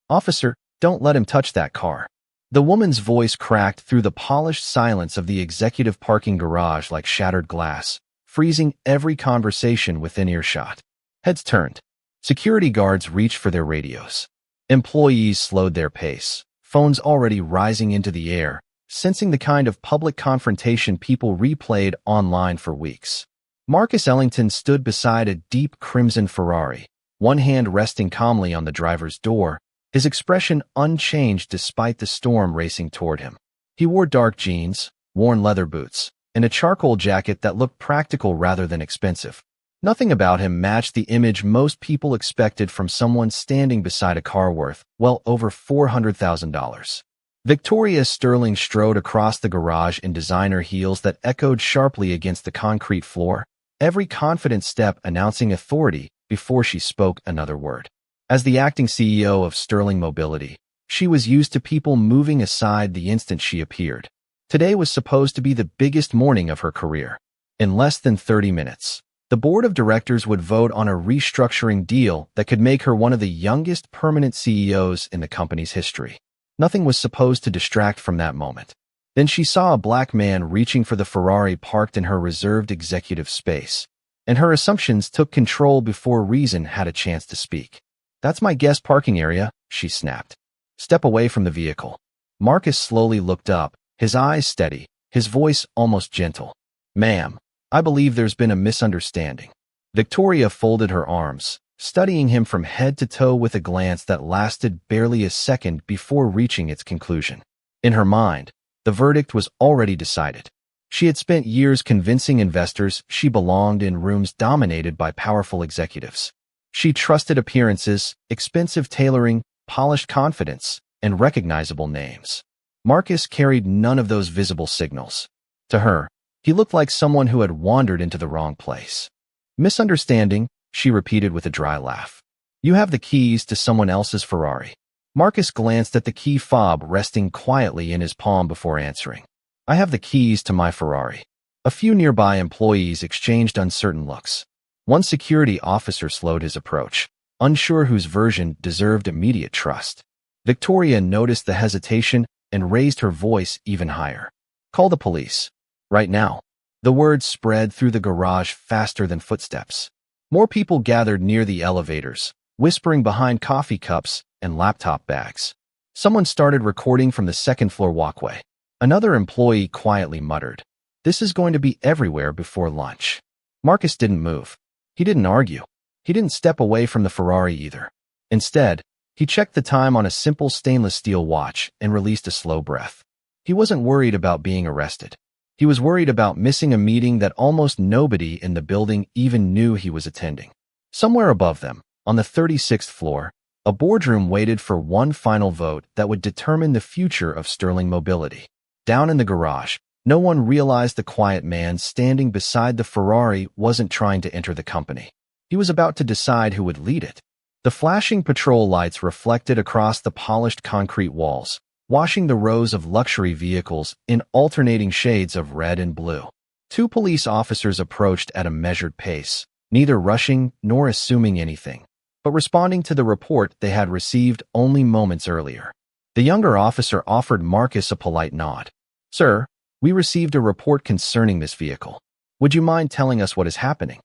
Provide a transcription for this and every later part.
"Officer, don't let him touch that car." The woman's voice cracked through the polished silence of the executive parking garage like shattered glass, freezing every conversation within earshot. Heads turned. Security guards reached for their radios. Employees slowed their pace, phones already rising into the air, sensing the kind of public confrontation people replayed online for weeks. Marcus Ellington stood beside a deep crimson Ferrari, one hand resting calmly on the driver's door, his expression unchanged despite the storm racing toward him. He wore dark jeans, worn leather boots, and a charcoal jacket that looked practical rather than expensive. Nothing about him matched the image most people expected from someone standing beside a car worth, well over $400,000. Victoria Sterling strode across the garage in designer heels that echoed sharply against the concrete floor, every confident step announcing authority before she spoke another word. As the acting CEO of Sterling Mobility, she was used to people moving aside the instant she appeared. Today was supposed to be the biggest morning of her career. In less than 30 minutes, the board of directors would vote on a restructuring deal that could make her one of the youngest permanent CEOs in the company's history. Nothing was supposed to distract from that moment. Then she saw a black man reaching for the Ferrari parked in her reserved executive space, and her assumptions took control before reason had a chance to speak. "That's my guest parking area," she snapped. "Step away from the vehicle." Marcus slowly looked up, his eyes steady, his voice almost gentle. "Ma'am, I believe there's been a misunderstanding." Victoria folded her arms, studying him from head to toe with a glance that lasted barely a second before reaching its conclusion. In her mind, the verdict was already decided. She had spent years convincing investors she belonged in rooms dominated by powerful executives. She trusted appearances, expensive tailoring, polished confidence, and recognizable names. Marcus carried none of those visible signals. To her, he looked like someone who had wandered into the wrong place. "Misunderstanding," she repeated with a dry laugh. "You have the keys to someone else's Ferrari." Marcus glanced at the key fob resting quietly in his palm before answering. "I have the keys to my Ferrari." A few nearby employees exchanged uncertain looks. One security officer slowed his approach, unsure whose version deserved immediate trust. Victoria noticed the hesitation and raised her voice even higher. "Call the police. Right now." The words spread through the garage faster than footsteps. More people gathered near the elevators, whispering behind coffee cups and laptop bags. Someone started recording from the second-floor walkway. Another employee quietly muttered, "This is going to be everywhere before lunch." Marcus didn't move. He didn't argue. He didn't step away from the Ferrari either. Instead, he checked the time on a simple stainless steel watch and released a slow breath. He wasn't worried about being arrested. He was worried about missing a meeting that almost nobody in the building even knew he was attending. Somewhere above them, on the 36th floor, a boardroom waited for one final vote that would determine the future of Sterling Mobility. Down in the garage, no one realized the quiet man standing beside the Ferrari wasn't trying to enter the company. He was about to decide who would lead it. The flashing patrol lights reflected across the polished concrete walls, washing the rows of luxury vehicles in alternating shades of red and blue. Two police officers approached at a measured pace, neither rushing nor assuming anything, but responding to the report they had received only moments earlier. The younger officer offered Marcus a polite nod. "Sir, we received a report concerning this vehicle. Would you mind telling us what is happening?"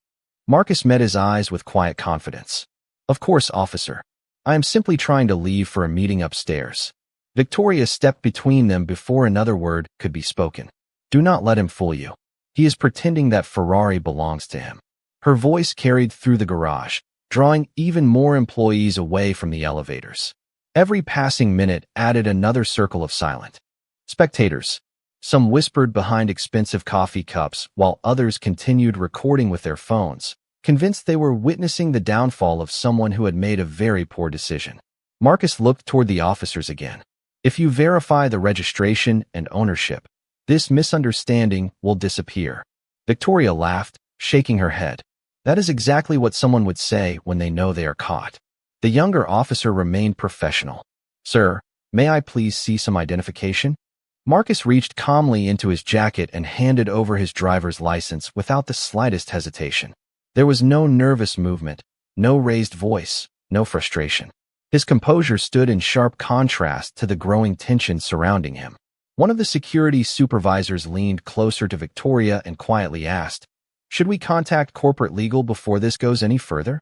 Marcus met his eyes with quiet confidence. "Of course, officer. I am simply trying to leave for a meeting upstairs." Victoria stepped between them before another word could be spoken. "Do not let him fool you. He is pretending that Ferrari belongs to him." Her voice carried through the garage, drawing even more employees away from the elevators. Every passing minute added another circle of silent spectators. Some whispered behind expensive coffee cups while others continued recording with their phones, convinced they were witnessing the downfall of someone who had made a very poor decision. Marcus looked toward the officers again. "If you verify the registration and ownership, this misunderstanding will disappear." Victoria laughed, shaking her head. That is exactly what someone would say when they know they are caught. The younger officer remained professional. "Sir, may I please see some identification?" Marcus reached calmly into his jacket and handed over his driver's license without the slightest hesitation. There was no nervous movement, no raised voice, no frustration. His composure stood in sharp contrast to the growing tension surrounding him. One of the security supervisors leaned closer to Victoria and quietly asked, "Should we contact corporate legal before this goes any further?"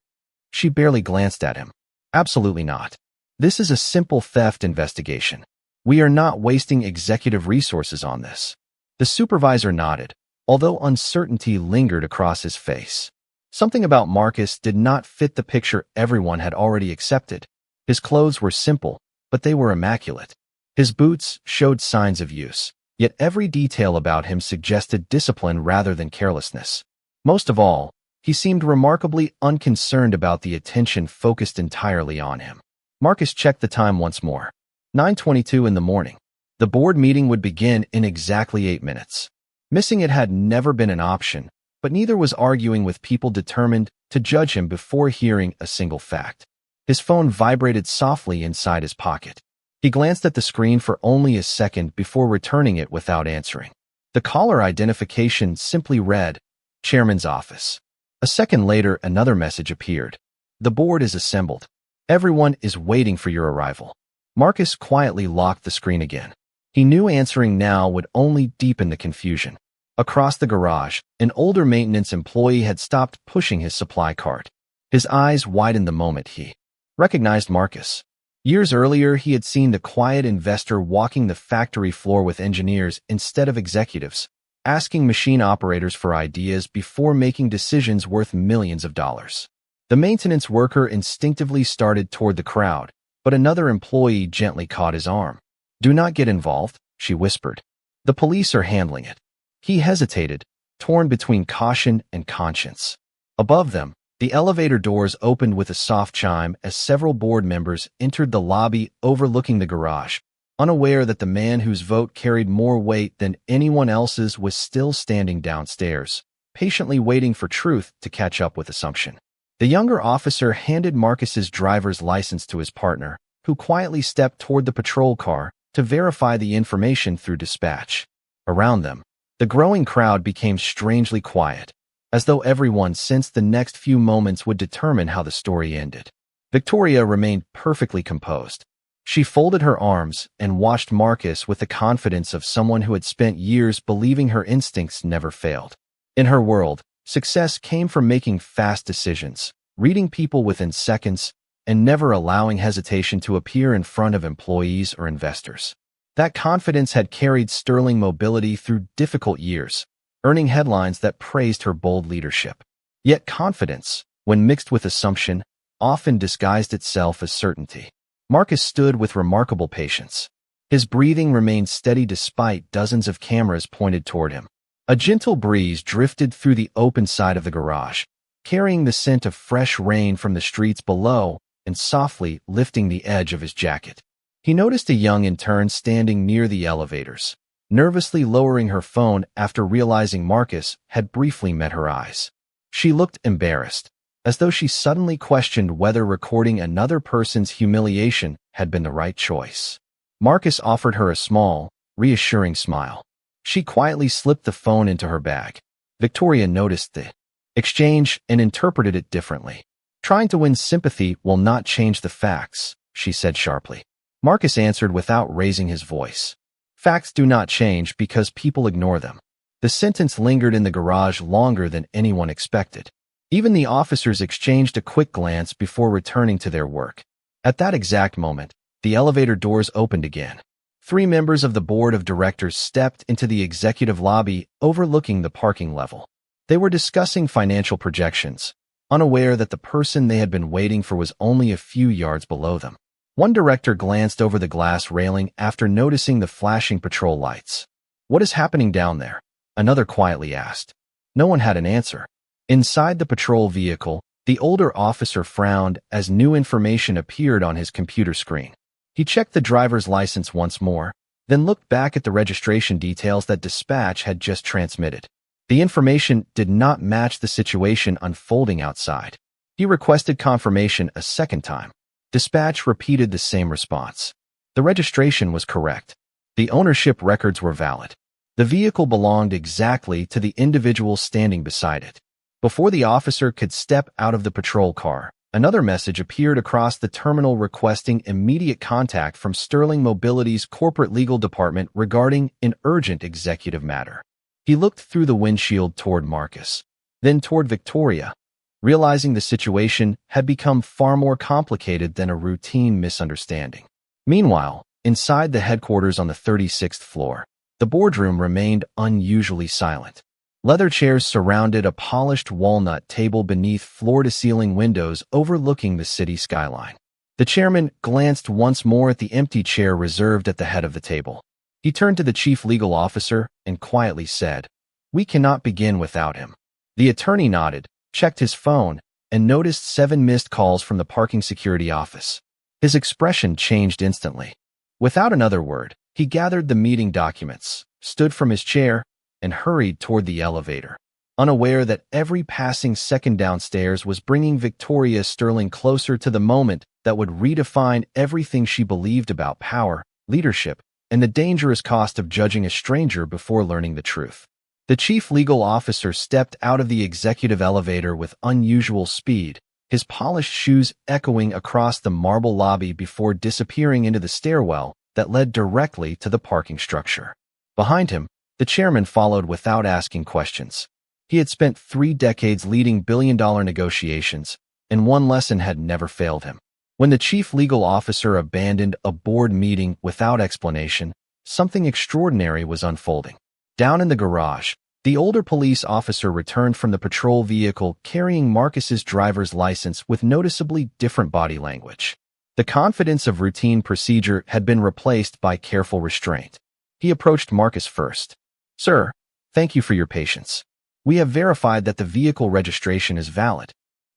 She barely glanced at him. "Absolutely not. This is a simple theft investigation. We are not wasting executive resources on this." The supervisor nodded, although uncertainty lingered across his face. Something about Marcus did not fit the picture everyone had already accepted. His clothes were simple, but they were immaculate. His boots showed signs of use, yet every detail about him suggested discipline rather than carelessness. Most of all, he seemed remarkably unconcerned about the attention focused entirely on him. Marcus checked the time once more. 9:22 in the morning. The board meeting would begin in exactly 8 minutes. Missing it had never been an option, but neither was arguing with people determined to judge him before hearing a single fact. His phone vibrated softly inside his pocket. He glanced at the screen for only a second before returning it without answering. The caller identification simply read, "Chairman's office." A second later, another message appeared. "The board is assembled. Everyone is waiting for your arrival." Marcus quietly locked the screen again. He knew answering now would only deepen the confusion. Across the garage, an older maintenance employee had stopped pushing his supply cart. His eyes widened the moment he recognized Marcus. Years earlier, he had seen the quiet investor walking the factory floor with engineers instead of executives, asking machine operators for ideas before making decisions worth millions of dollars. The maintenance worker instinctively started toward the crowd, but another employee gently caught his arm. "Do not get involved," she whispered. "The police are handling it." He hesitated, torn between caution and conscience. Above them, the elevator doors opened with a soft chime as several board members entered the lobby overlooking the garage, unaware that the man whose vote carried more weight than anyone else's was still standing downstairs, patiently waiting for truth to catch up with assumption. The younger officer handed Marcus's driver's license to his partner, who quietly stepped toward the patrol car to verify the information through dispatch. Around them, the growing crowd became strangely quiet, as though everyone sensed the next few moments would determine how the story ended. Victoria remained perfectly composed. She folded her arms and watched Marcus with the confidence of someone who had spent years believing her instincts never failed. In her world, success came from making fast decisions, reading people within seconds, and never allowing hesitation to appear in front of employees or investors. That confidence had carried sterling mobility through difficult years, earning headlines that praised her bold leadership. Yet confidence, when mixed with assumption, often disguised itself as certainty. Marcus stood with remarkable patience. His breathing remained steady despite dozens of cameras pointed toward him. A gentle breeze drifted through the open side of the garage, carrying the scent of fresh rain from the streets below and softly lifting the edge of his jacket. He noticed a young intern standing near the elevators, nervously lowering her phone after realizing Marcus had briefly met her eyes. She looked embarrassed, as though she suddenly questioned whether recording another person's humiliation had been the right choice. Marcus offered her a small, reassuring smile. She quietly slipped the phone into her bag. Victoria noticed the exchange and interpreted it differently. "Trying to win sympathy will not change the facts," she said sharply. Marcus answered without raising his voice. "Facts do not change because people ignore them." The sentence lingered in the garage longer than anyone expected. Even the officers exchanged a quick glance before returning to their work. At that exact moment, the elevator doors opened again. 3 members of the board of directors stepped into the executive lobby overlooking the parking level. They were discussing financial projections, unaware that the person they had been waiting for was only a few yards below them. One director glanced over the glass railing after noticing the flashing patrol lights. "What is happening down there?" another quietly asked. No one had an answer. Inside the patrol vehicle, the older officer frowned as new information appeared on his computer screen. He checked the driver's license once more, then looked back at the registration details that dispatch had just transmitted. The information did not match the situation unfolding outside. He requested confirmation a second time. Dispatch repeated the same response. The registration was correct. The ownership records were valid. The vehicle belonged exactly to the individual standing beside it. Before the officer could step out of the patrol car, Another message appeared across the terminal requesting immediate contact from Sterling Mobility's corporate legal department regarding an urgent executive matter. He looked through the windshield toward Marcus, then toward Victoria, realizing the situation had become far more complicated than a routine misunderstanding. Meanwhile, inside the headquarters on the 36th floor, the boardroom remained unusually silent. Leather chairs surrounded a polished walnut table beneath floor-to-ceiling windows overlooking the city skyline. The chairman glanced once more at the empty chair reserved at the head of the table. He turned to the chief legal officer and quietly said, "We cannot begin without him." The attorney nodded, checked his phone, and noticed 7 missed calls from the parking security office. His expression changed instantly. Without another word, he gathered the meeting documents, stood from his chair, and hurried toward the elevator, unaware that every passing second downstairs was bringing Victoria Sterling closer to the moment that would redefine everything she believed about power, leadership, and the dangerous cost of judging a stranger before learning the truth. The chief legal officer stepped out of the executive elevator with unusual speed, his polished shoes echoing across the marble lobby before disappearing into the stairwell that led directly to the parking structure. Behind him, the chairman followed without asking questions. He had spent 3 decades leading billion-dollar negotiations, and one lesson had never failed him. When the chief legal officer abandoned a board meeting without explanation, something extraordinary was unfolding. Down in the garage, the older police officer returned from the patrol vehicle carrying Marcus's driver's license with noticeably different body language. The confidence of routine procedure had been replaced by careful restraint. He approached Marcus first. "Sir, thank you for your patience. We have verified that the vehicle registration is valid."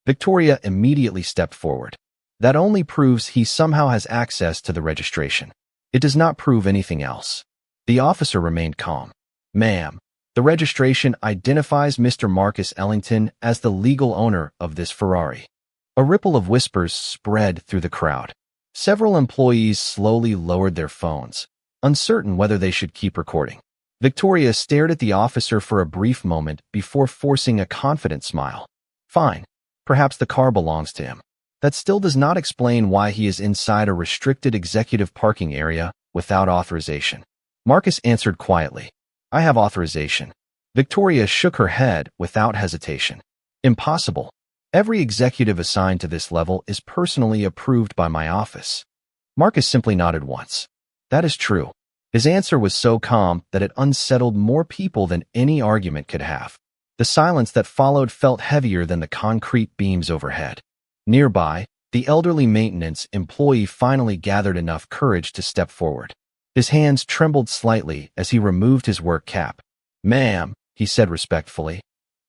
Victoria immediately stepped forward. "That only proves he somehow has access to the registration. It does not prove anything else." The officer remained calm. "Ma'am, the registration identifies Mr. Marcus Ellington as the legal owner of this Ferrari." A ripple of whispers spread through the crowd. Several employees slowly lowered their phones, uncertain whether they should keep recording. Victoria stared at the officer for a brief moment before forcing a confident smile. "Fine. Perhaps the car belongs to him. That still does not explain why he is inside a restricted executive parking area without authorization." Marcus answered quietly, "I have authorization." Victoria shook her head without hesitation. "Impossible. Every executive assigned to this level is personally approved by my office." Marcus simply nodded once. "That is true." His answer was so calm that it unsettled more people than any argument could have. The silence that followed felt heavier than the concrete beams overhead. Nearby, the elderly maintenance employee finally gathered enough courage to step forward. His hands trembled slightly as he removed his work cap. "Ma'am," he said respectfully,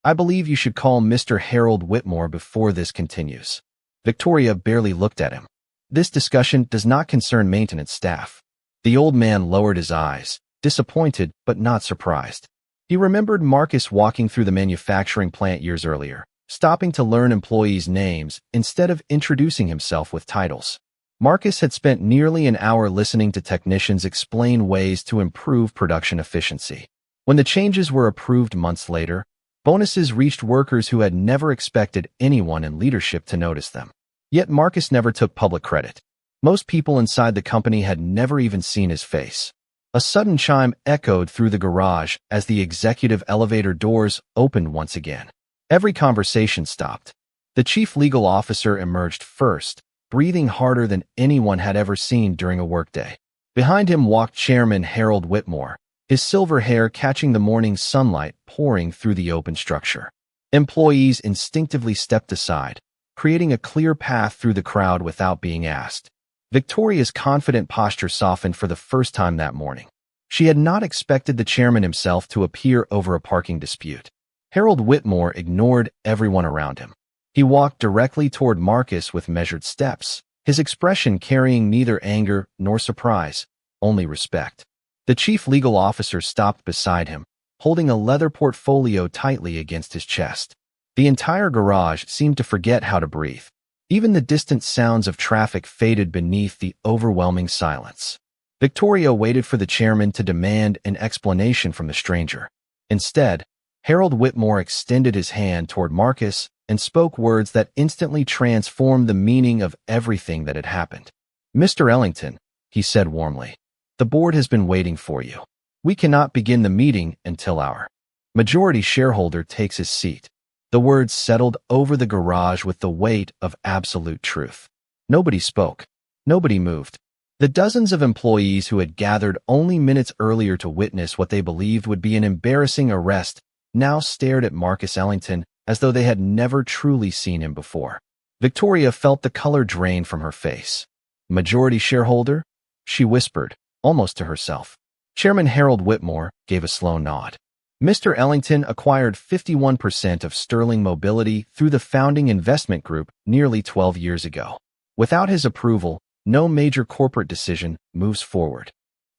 "I believe you should call Mr. Harold Whitmore before this continues." Victoria barely looked at him. "This discussion does not concern maintenance staff." The old man lowered his eyes, disappointed but not surprised. He remembered Marcus walking through the manufacturing plant years earlier, stopping to learn employees' names instead of introducing himself with titles. Marcus had spent nearly an hour listening to technicians explain ways to improve production efficiency. When the changes were approved months later, bonuses reached workers who had never expected anyone in leadership to notice them. Yet Marcus never took public credit. Most people inside the company had never even seen his face. A sudden chime echoed through the garage as the executive elevator doors opened once again. Every conversation stopped. The chief legal officer emerged first, breathing harder than anyone had ever seen during a workday. Behind him walked Chairman Harold Whitmore, his silver hair catching the morning sunlight pouring through the open structure. Employees instinctively stepped aside, creating a clear path through the crowd without being asked. Victoria's confident posture softened for the first time that morning. She had not expected the chairman himself to appear over a parking dispute. Harold Whitmore ignored everyone around him. He walked directly toward Marcus with measured steps, his expression carrying neither anger nor surprise, only respect. The chief legal officer stopped beside him, holding a leather portfolio tightly against his chest. The entire garage seemed to forget how to breathe. Even the distant sounds of traffic faded beneath the overwhelming silence. Victoria waited for the chairman to demand an explanation from the stranger. Instead, Harold Whitmore extended his hand toward Marcus and spoke words that instantly transformed the meaning of everything that had happened. "Mr. Ellington," he said warmly, "the board has been waiting for you. We cannot begin the meeting until our majority shareholder takes his seat." The words settled over the garage with the weight of absolute truth. Nobody spoke. Nobody moved. The dozens of employees who had gathered only minutes earlier to witness what they believed would be an embarrassing arrest now stared at Marcus Ellington as though they had never truly seen him before. Victoria felt the color drain from her face. "Majority shareholder?" she whispered, almost to herself. Chairman Harold Whitmore gave a slow nod. "Mr. Ellington acquired 51% of Sterling Mobility through the founding investment group nearly 12 years ago. Without his approval, no major corporate decision moves forward."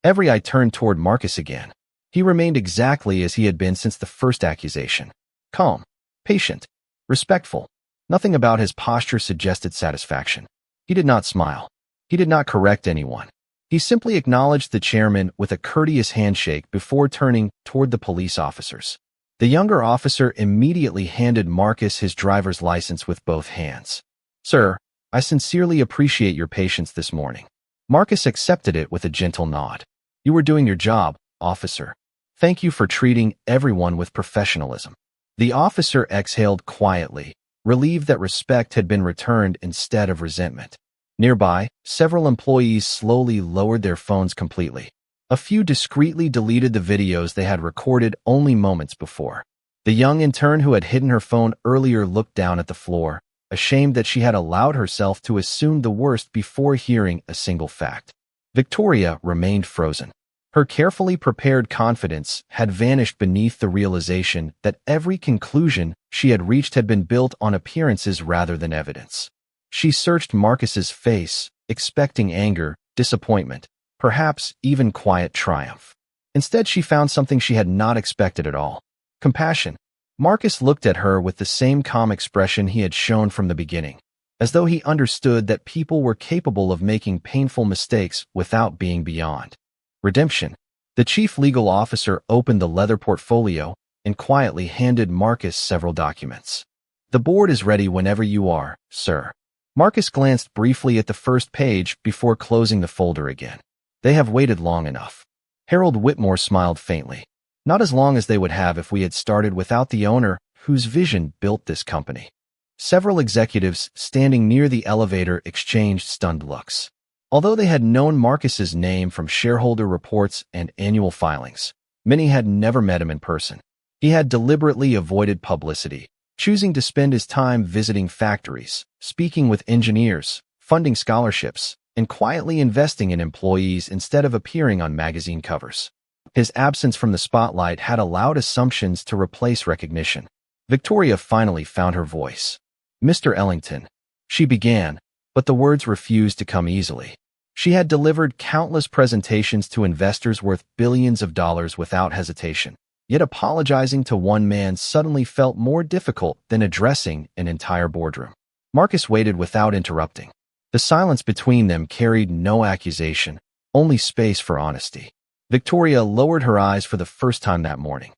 Every eye turned toward Marcus again. He remained exactly as he had been since the first accusation. Calm, patient, respectful. Nothing about his posture suggested satisfaction. He did not smile. He did not correct anyone. He simply acknowledged the chairman with a courteous handshake before turning toward the police officers. The younger officer immediately handed Marcus his driver's license with both hands. "Sir, I sincerely appreciate your patience this morning." Marcus accepted it with a gentle nod. "You were doing your job, officer. Thank you for treating everyone with professionalism." The officer exhaled quietly, relieved that respect had been returned instead of resentment. Nearby, several employees slowly lowered their phones completely. A few discreetly deleted the videos they had recorded only moments before. The young intern who had hidden her phone earlier looked down at the floor, ashamed that she had allowed herself to assume the worst before hearing a single fact. Victoria remained frozen. Her carefully prepared confidence had vanished beneath the realization that every conclusion she had reached had been built on appearances rather than evidence. She searched Marcus's face, expecting anger, disappointment, perhaps even quiet triumph. Instead, she found something she had not expected at all: compassion. Marcus looked at her with the same calm expression he had shown from the beginning, as though he understood that people were capable of making painful mistakes without being beyond redemption. The chief legal officer opened the leather portfolio and quietly handed Marcus several documents. "The board is ready whenever you are, sir." Marcus glanced briefly at the first page before closing the folder again. "They have waited long enough." Harold Whitmore smiled faintly. "Not as long as they would have if we had started without the owner whose vision built this company." Several executives standing near the elevator exchanged stunned looks. Although they had known Marcus's name from shareholder reports and annual filings, many had never met him in person. He had deliberately avoided publicity, choosing to spend his time visiting factories, speaking with engineers, funding scholarships, and quietly investing in employees instead of appearing on magazine covers. His absence from the spotlight had allowed assumptions to replace recognition. Victoria finally found her voice. "Mr. Ellington," she began, but the words refused to come easily. She had delivered countless presentations to investors worth billions of dollars without hesitation, yet apologizing to one man suddenly felt more difficult than addressing an entire boardroom. Marcus waited without interrupting. The silence between them carried no accusation, only space for honesty. Victoria lowered her eyes for the first time that morning.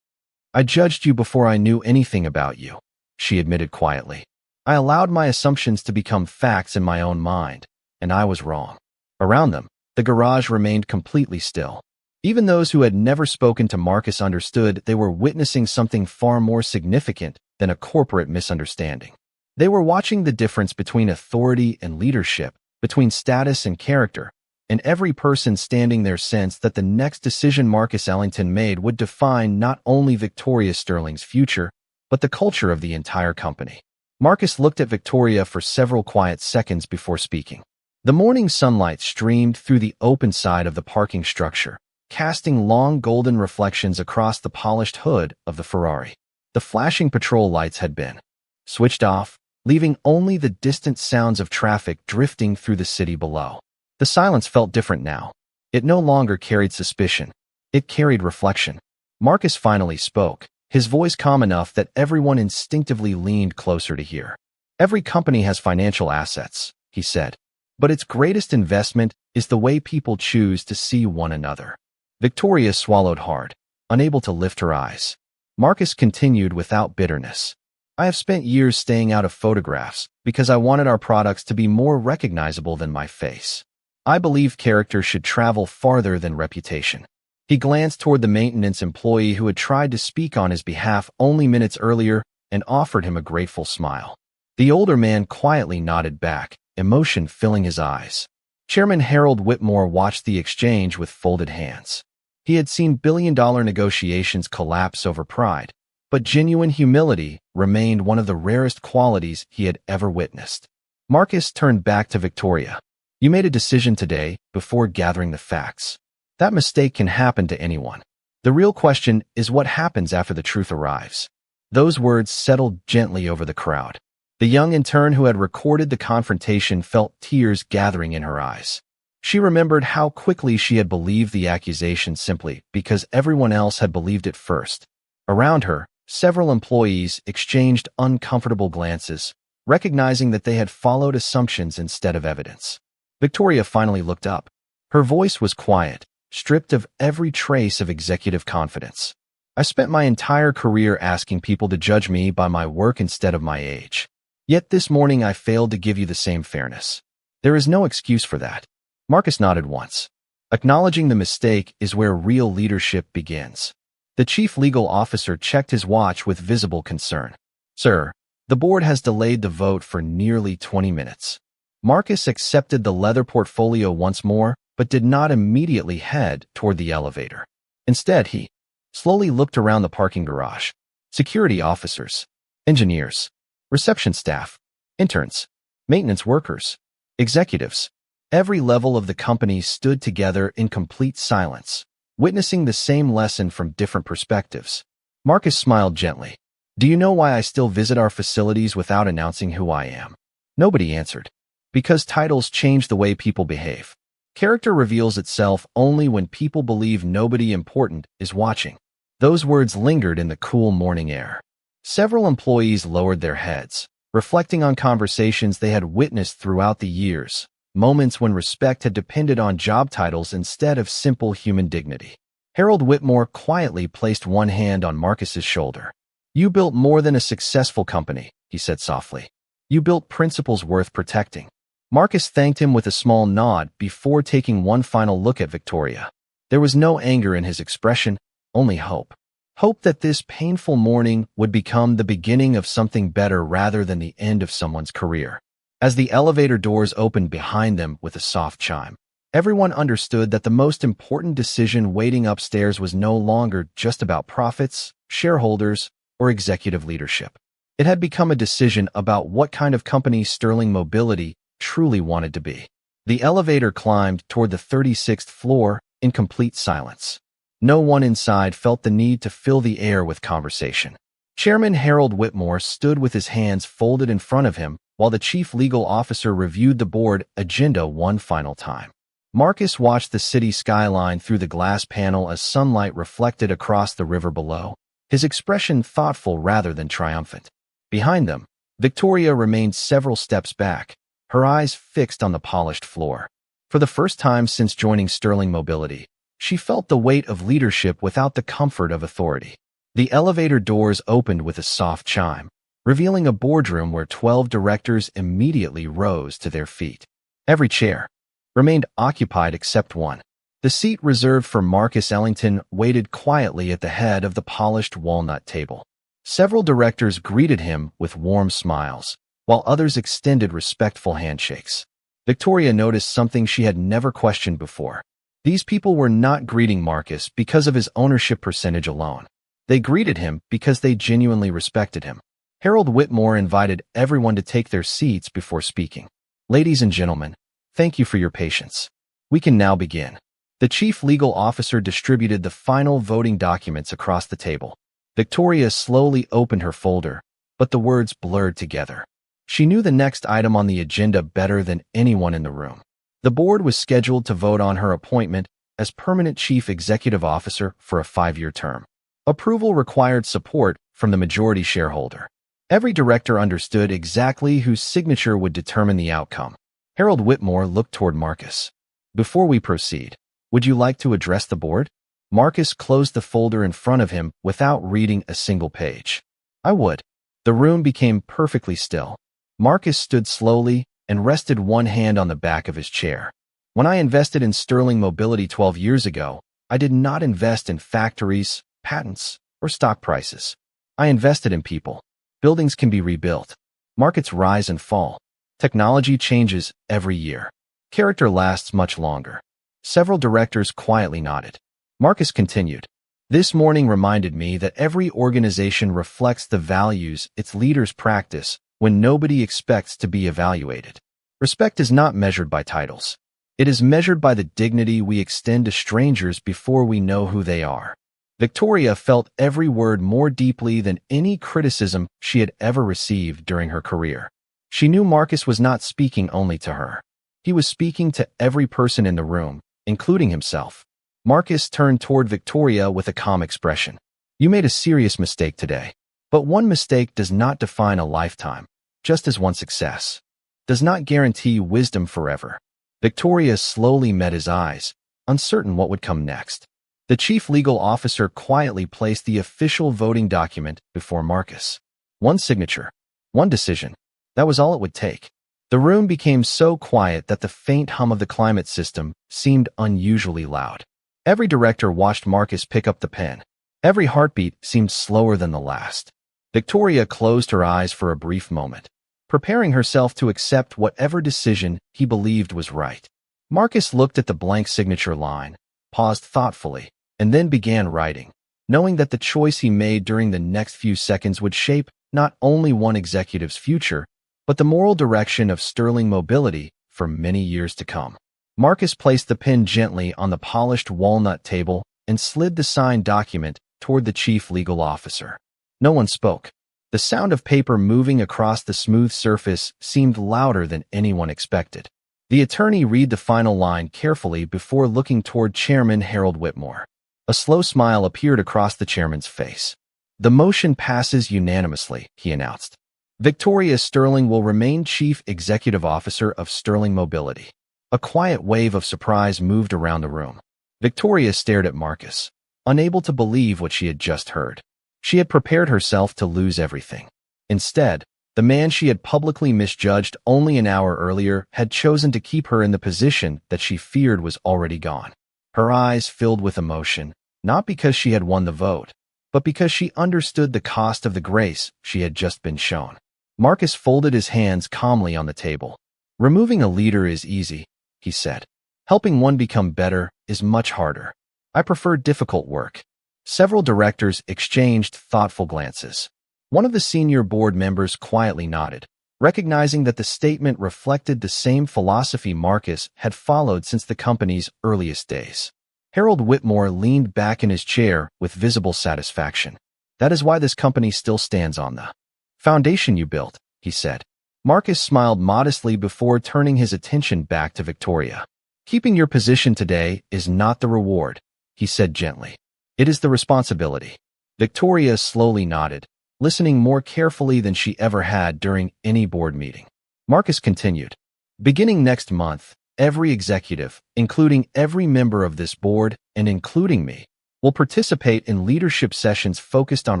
"I judged you before I knew anything about you," she admitted quietly. "I allowed my assumptions to become facts in my own mind, and I was wrong." Around them, the garage remained completely still. Even those who had never spoken to Marcus understood they were witnessing something far more significant than a corporate misunderstanding. They were watching the difference between authority and leadership, between status and character, and every person standing there sensed that the next decision Marcus Ellington made would define not only Victoria Sterling's future, but the culture of the entire company. Marcus looked at Victoria for several quiet seconds before speaking. The morning sunlight streamed through the open side of the parking structure, casting long golden reflections across the polished hood of the Ferrari. The flashing patrol lights had been switched off, leaving only the distant sounds of traffic drifting through the city below. The silence felt different now. It no longer carried suspicion. It carried reflection. Marcus finally spoke, his voice calm enough that everyone instinctively leaned closer to hear. "Every company has financial assets," he said. "But its greatest investment is the way people choose to see one another." Victoria swallowed hard, unable to lift her eyes. Marcus continued without bitterness. I have spent years staying out of photographs because I wanted our products to be more recognizable than my face. I believe character should travel farther than reputation. He glanced toward the maintenance employee who had tried to speak on his behalf only minutes earlier and offered him a grateful smile. The older man quietly nodded back, emotion filling his eyes. Chairman Harold Whitmore watched the exchange with folded hands. He had seen billion-dollar negotiations collapse over pride, but genuine humility remained one of the rarest qualities he had ever witnessed. Marcus turned back to Victoria. You made a decision today before gathering the facts. That mistake can happen to anyone. The real question is what happens after the truth arrives. Those words settled gently over the crowd. The young intern who had recorded the confrontation felt tears gathering in her eyes. She remembered how quickly she had believed the accusation simply because everyone else had believed it first. Around her, several employees exchanged uncomfortable glances, recognizing that they had followed assumptions instead of evidence. Victoria finally looked up. Her voice was quiet, stripped of every trace of executive confidence. I spent my entire career asking people to judge me by my work instead of my age. Yet this morning I failed to give you the same fairness. There is no excuse for that. Marcus nodded once. Acknowledging the mistake is where real leadership begins. The chief legal officer checked his watch with visible concern. Sir, the board has delayed the vote for nearly 20 minutes. Marcus accepted the leather portfolio once more, but did not immediately head toward the elevator. Instead, he slowly looked around the parking garage. Security officers, engineers, reception staff, interns, maintenance workers, executives. Every level of the company stood together in complete silence, witnessing the same lesson from different perspectives. Marcus smiled gently. Do you know why I still visit our facilities without announcing who I am? Nobody answered. Because titles change the way people behave. Character reveals itself only when people believe nobody important is watching. Those words lingered in the cool morning air. Several employees lowered their heads, reflecting on conversations they had witnessed throughout the years, moments when respect had depended on job titles instead of simple human dignity. Harold Whitmore quietly placed one hand on Marcus's shoulder. You built more than a successful company, he said softly. You built principles worth protecting. Marcus thanked him with a small nod before taking one final look at Victoria. There was no anger in his expression, only hope. Hope that this painful morning would become the beginning of something better rather than the end of someone's career. As the elevator doors opened behind them with a soft chime, everyone understood that the most important decision waiting upstairs was no longer just about profits, shareholders, or executive leadership. It had become a decision about what kind of company Sterling Mobility truly wanted to be. The elevator climbed toward the 36th floor in complete silence. No one inside felt the need to fill the air with conversation. Chairman Harold Whitmore stood with his hands folded in front of him while the chief legal officer reviewed the board agenda one final time. Marcus watched the city skyline through the glass panel as sunlight reflected across the river below, his expression thoughtful rather than triumphant. Behind them, Victoria remained several steps back, her eyes fixed on the polished floor. For the first time since joining Sterling Mobility, she felt the weight of leadership without the comfort of authority. The elevator doors opened with a soft chime, revealing a boardroom where 12 directors immediately rose to their feet. Every chair remained occupied except one. The seat reserved for Marcus Ellington waited quietly at the head of the polished walnut table. Several directors greeted him with warm smiles, while others extended respectful handshakes. Victoria noticed something she had never questioned before. These people were not greeting Marcus because of his ownership percentage alone. They greeted him because they genuinely respected him. Harold Whitmore invited everyone to take their seats before speaking. Ladies and gentlemen, thank you for your patience. We can now begin. The chief legal officer distributed the final voting documents across the table. Victoria slowly opened her folder, but the words blurred together. She knew the next item on the agenda better than anyone in the room. The board was scheduled to vote on her appointment as permanent chief executive officer for a 5-year term. Approval required support from the majority shareholder. Every director understood exactly whose signature would determine the outcome. Harold Whitmore looked toward Marcus. Before we proceed, would you like to address the board? Marcus closed the folder in front of him without reading a single page. I would. The room became perfectly still. Marcus stood slowly and rested one hand on the back of his chair. When I invested in Sterling Mobility 12 years ago, I did not invest in factories, patents, or stock prices. I invested in people. Buildings can be rebuilt. Markets rise and fall. Technology changes every year. Character lasts much longer. Several directors quietly nodded. Marcus continued. This morning reminded me that every organization reflects the values its leaders practice when nobody expects to be evaluated. Respect is not measured by titles. It is measured by the dignity we extend to strangers before we know who they are. Victoria felt every word more deeply than any criticism she had ever received during her career. She knew Marcus was not speaking only to her. He was speaking to every person in the room, including himself. Marcus turned toward Victoria with a calm expression. You made a serious mistake today. But one mistake does not define a lifetime, just as one success does not guarantee wisdom forever. Victoria slowly met his eyes, uncertain what would come next. The chief legal officer quietly placed the official voting document before Marcus. One signature, one decision. That was all it would take. The room became so quiet that the faint hum of the climate system seemed unusually loud. Every director watched Marcus pick up the pen. Every heartbeat seemed slower than the last. Victoria closed her eyes for a brief moment, preparing herself to accept whatever decision he believed was right. Marcus looked at the blank signature line, paused thoughtfully, and then began writing, knowing that the choice he made during the next few seconds would shape not only one executive's future, but the moral direction of Sterling Mobility for many years to come. Marcus placed the pen gently on the polished walnut table and slid the signed document toward the chief legal officer. No one spoke. The sound of paper moving across the smooth surface seemed louder than anyone expected. The attorney read the final line carefully before looking toward Chairman Harold Whitmore. A slow smile appeared across the chairman's face. The motion passes unanimously, he announced. Victoria Sterling will remain Chief Executive Officer of Sterling Mobility. A quiet wave of surprise moved around the room. Victoria stared at Marcus, unable to believe what she had just heard. She had prepared herself to lose everything. Instead, the man she had publicly misjudged only an hour earlier had chosen to keep her in the position that she feared was already gone. Her eyes filled with emotion, not because she had won the vote, but because she understood the cost of the grace she had just been shown. Marcus folded his hands calmly on the table. Removing a leader is easy, he said. Helping one become better is much harder. I prefer difficult work. Several directors exchanged thoughtful glances. One of the senior board members quietly nodded, recognizing that the statement reflected the same philosophy Marcus had followed since the company's earliest days. Harold Whitmore leaned back in his chair with visible satisfaction. That is why this company still stands on the foundation you built, he said. Marcus smiled modestly before turning his attention back to Victoria. Keeping your position today is not the reward, he said gently. It is the responsibility. Victoria slowly nodded, listening more carefully than she ever had during any board meeting. Marcus continued. Beginning next month, every executive, including every member of this board and including me, will participate in leadership sessions focused on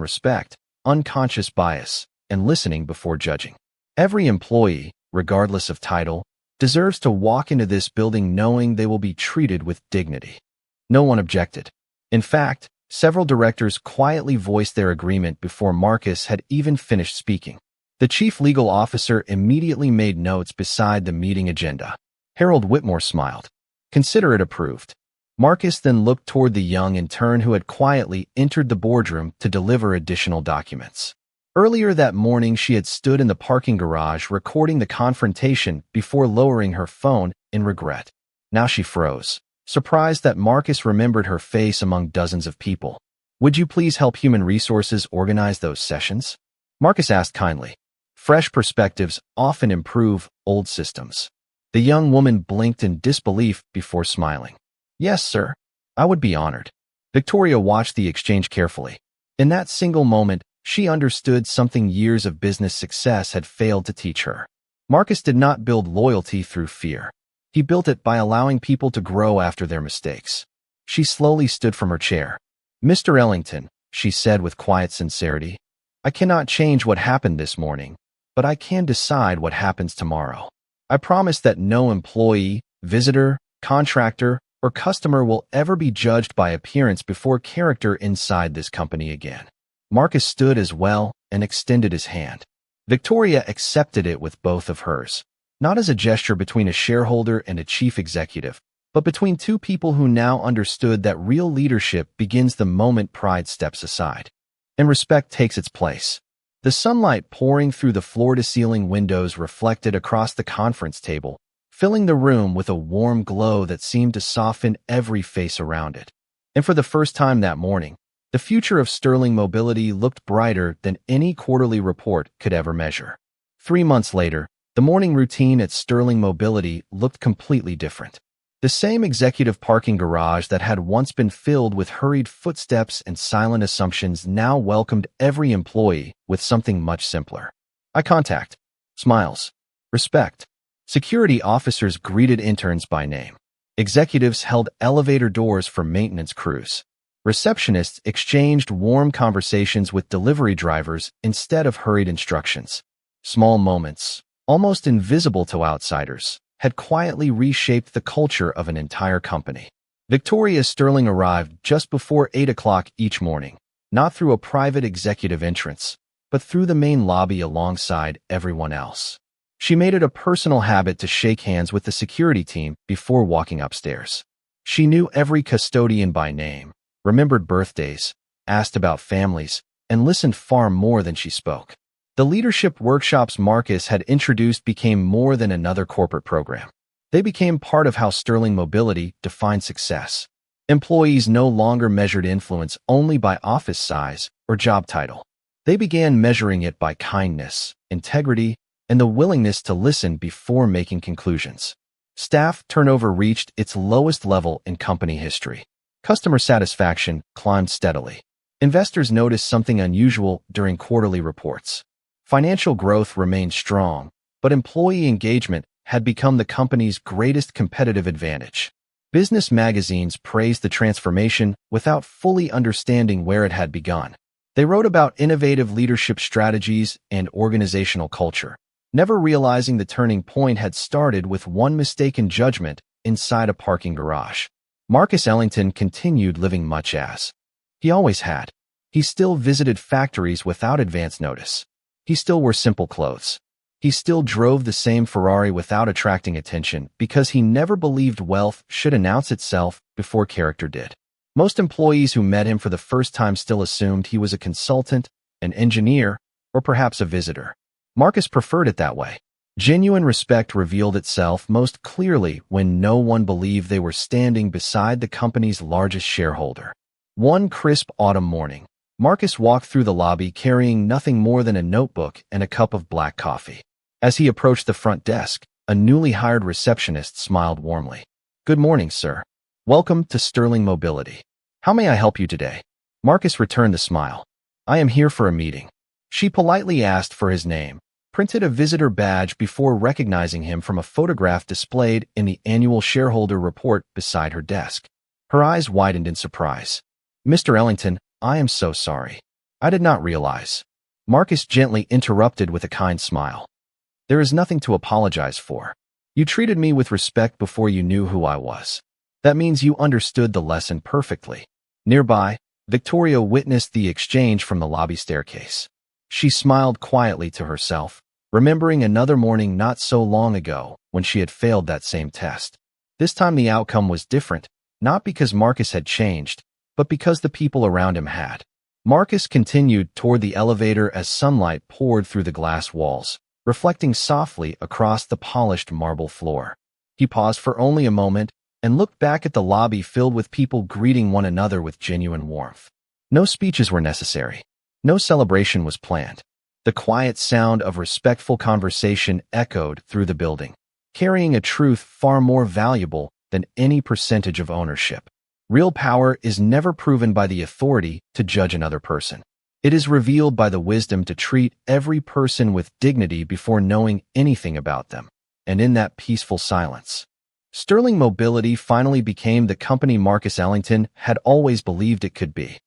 respect, unconscious bias, and listening before judging. Every employee, regardless of title, deserves to walk into this building knowing they will be treated with dignity. No one objected. In fact, several directors quietly voiced their agreement before Marcus had even finished speaking. The chief legal officer immediately made notes beside the meeting agenda. Harold Whitmore smiled. Consider it approved. Marcus then looked toward the young intern who had quietly entered the boardroom to deliver additional documents. Earlier that morning, she had stood in the parking garage recording the confrontation before lowering her phone in regret. Now she froze, surprised that Marcus remembered her face among dozens of people. Would you please help Human Resources organize those sessions? Marcus asked kindly. Fresh perspectives often improve old systems. The young woman blinked in disbelief before smiling. Yes, sir. I would be honored. Victoria watched the exchange carefully. In that single moment, she understood something years of business success had failed to teach her. Marcus did not build loyalty through fear. He built it by allowing people to grow after their mistakes. She slowly stood from her chair. Mr. Ellington, she said with quiet sincerity, I cannot change what happened this morning, but I can decide what happens tomorrow. I promise that no employee, visitor, contractor, or customer will ever be judged by appearance before character inside this company again." Marcus stood as well and extended his hand. Victoria accepted it with both of hers, not as a gesture between a shareholder and a chief executive, but between two people who now understood that real leadership begins the moment pride steps aside and respect takes its place. The sunlight pouring through the floor-to-ceiling windows reflected across the conference table, filling the room with a warm glow that seemed to soften every face around it. And for the first time that morning, the future of Sterling Mobility looked brighter than any quarterly report could ever measure. 3 months later, the morning routine at Sterling Mobility looked completely different. The same executive parking garage that had once been filled with hurried footsteps and silent assumptions now welcomed every employee with something much simpler. Eye contact, smiles, respect. Security officers greeted interns by name. Executives held elevator doors for maintenance crews. Receptionists exchanged warm conversations with delivery drivers instead of hurried instructions. Small moments, almost invisible to outsiders, had quietly reshaped the culture of an entire company. Victoria Sterling arrived just before 8 o'clock each morning, not through a private executive entrance, but through the main lobby alongside everyone else. She made it a personal habit to shake hands with the security team before walking upstairs. She knew every custodian by name, remembered birthdays, asked about families, and listened far more than she spoke. The leadership workshops Marcus had introduced became more than another corporate program. They became part of how Sterling Mobility defined success. Employees no longer measured influence only by office size or job title. They began measuring it by kindness, integrity, and the willingness to listen before making conclusions. Staff turnover reached its lowest level in company history. Customer satisfaction climbed steadily. Investors noticed something unusual during quarterly reports. Financial growth remained strong, but employee engagement had become the company's greatest competitive advantage. Business magazines praised the transformation without fully understanding where it had begun. They wrote about innovative leadership strategies and organizational culture, never realizing the turning point had started with one mistaken judgment inside a parking garage. Marcus Ellington continued living much as he always had. He still visited factories without advance notice. He still wore simple clothes. He still drove the same Ferrari without attracting attention because he never believed wealth should announce itself before character did. Most employees who met him for the first time still assumed he was a consultant, an engineer, or perhaps a visitor. Marcus preferred it that way. Genuine respect revealed itself most clearly when no one believed they were standing beside the company's largest shareholder. One crisp autumn morning, Marcus walked through the lobby carrying nothing more than a notebook and a cup of black coffee. As he approached the front desk, a newly hired receptionist smiled warmly. "Good morning, sir. Welcome to Sterling Mobility. How may I help you today?" Marcus returned the smile. "I am here for a meeting." She politely asked for his name, printed a visitor badge before recognizing him from a photograph displayed in the annual shareholder report beside her desk. Her eyes widened in surprise. "Mr. Ellington, I am so sorry. I did not realize." Marcus gently interrupted with a kind smile. "There is nothing to apologize for. You treated me with respect before you knew who I was. That means you understood the lesson perfectly." Nearby, Victoria witnessed the exchange from the lobby staircase. She smiled quietly to herself, remembering another morning not so long ago when she had failed that same test. This time the outcome was different, not because Marcus had changed, but because the people around him had. Marcus continued toward the elevator as sunlight poured through the glass walls, reflecting softly across the polished marble floor. He paused for only a moment and looked back at the lobby filled with people greeting one another with genuine warmth. No speeches were necessary. No celebration was planned. The quiet sound of respectful conversation echoed through the building, carrying a truth far more valuable than any percentage of ownership. Real power is never proven by the authority to judge another person. It is revealed by the wisdom to treat every person with dignity before knowing anything about them. And in that peaceful silence, Sterling Mobility finally became the company Marcus Ellington had always believed it could be.